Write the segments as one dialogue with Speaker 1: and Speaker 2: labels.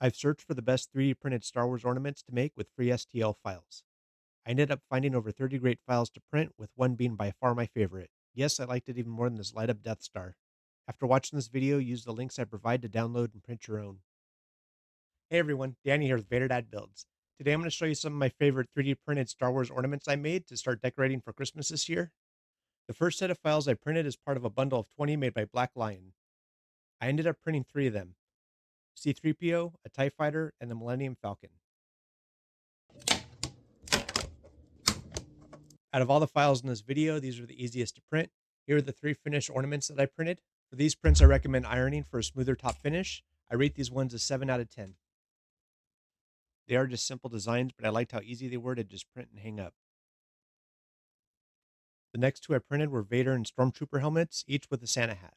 Speaker 1: I've searched for the best 3D printed Star Wars ornaments to make with free STL files. I ended up finding over 30 great files to print, with one being by far my favorite. Yes, I liked it even more than this light up Death Star. After watching this video, use the links I provide to download and print your own. Hey everyone, Danny here with Vader Dad Builds. Today I'm going to show you some of my favorite 3D printed Star Wars ornaments I made to start decorating for Christmas this year. The first set of files I printed is part of a bundle of 20 made by Black Lion. I ended up printing 3 of them: C3PO, a TIE Fighter, and the Millennium Falcon. Out of all the files in this video, these are the easiest to print. Here are the 3 finished ornaments that I printed. For these prints, I recommend ironing for a smoother top finish. I rate these ones a 7 out of 10. They are just simple designs, but I liked how easy they were to just print and hang up. The next 2 I printed were Vader and Stormtrooper helmets, each with a Santa hat.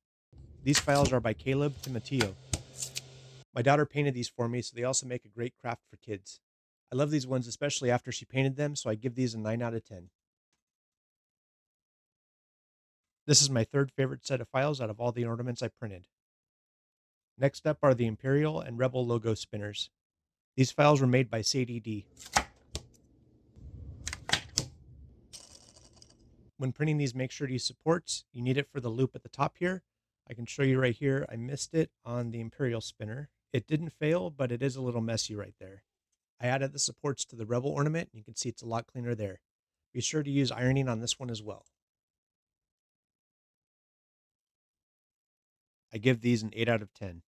Speaker 1: These files are by Caleb Timoteo. My daughter painted these for me, so they also make a great craft for kids. I love these ones, especially after she painted them, so I give these a 9 out of 10. This is my third favorite set of files out of all the ornaments I printed. Next up are the Imperial and Rebel logo spinners. These files were made by Sadie D. When printing these, make sure to use supports. You need it for the loop at the top here. I can show you right here. I missed it on the Imperial spinner. It didn't fail, but it is a little messy right there. I added the supports to the Rebel ornament, and you can see it's a lot cleaner there. Be sure to use ironing on this one as well. I give these an 8 out of 10.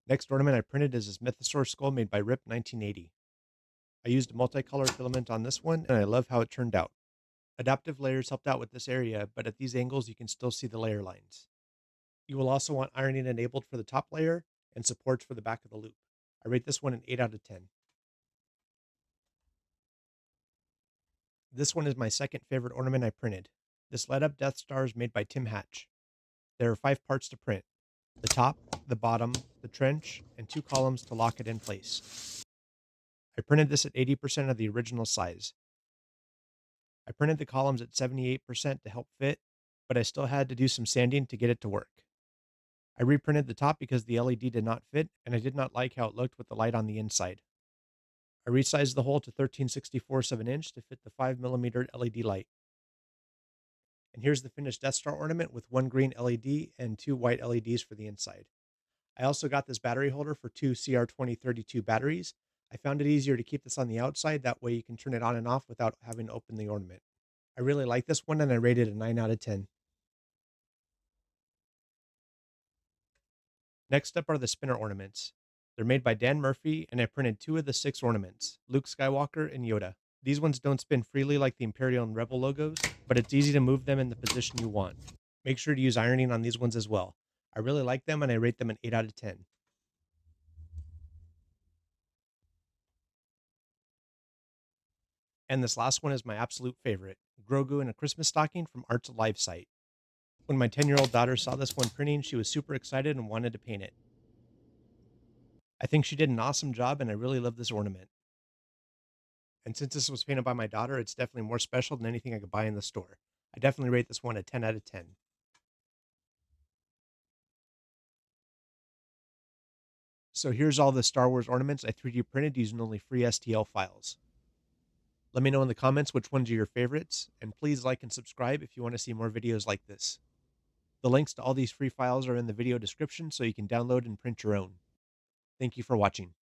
Speaker 1: Next ornament I printed is this Mythosaur Skull made by Rip 1980. I used a multicolored filament on this one, and I love how it turned out. Adaptive layers helped out with this area, but at these angles you can still see the layer lines. You will also want ironing enabled for the top layer and supports for the back of the loop. I rate this one an 8 out of 10. This one is my second favorite ornament I printed. This light up Death Star is made by Tim Hatch. There are 5 parts to print: the top, the bottom, the trench, and 2 columns to lock it in place. I printed this at 80% of the original size. I printed the columns at 78% to help fit, but I still had to do some sanding to get it to work. I reprinted the top because the LED did not fit, and I did not like how it looked with the light on the inside. I resized the hole to 13/64 of an inch to fit the 5mm LED light. And here's the finished Death Star ornament with 1 green LED and 2 white LEDs for the inside. I also got this battery holder for 2 CR2032 batteries. I found it easier to keep this on the outside, that way you can turn it on and off without having to open the ornament. I really like this one, and I rated it a 9 out of 10. Next up are the Spinner Ornaments. They're made by Dan Murphy, and I printed 2 of the 6 ornaments: Luke Skywalker and Yoda. These ones don't spin freely like the Imperial and Rebel logos, but it's easy to move them in the position you want. Make sure to use ironing on these ones as well. I really like them, and I rate them an 8 out of 10. And this last one is my absolute favorite: Grogu in a Christmas stocking from Art's Live site. When my 10-year-old daughter saw this one printing, she was super excited and wanted to paint it. I think she did an awesome job, and I really love this ornament. And since this was painted by my daughter, it's definitely more special than anything I could buy in the store. I definitely rate this one a 10 out of 10. So here's all the Star Wars ornaments I 3D printed using only free STL files. Let me know in the comments which ones are your favorites, and please like and subscribe if you want to see more videos like this. The links to all these free files are in the video description, so you can download and print your own. Thank you for watching.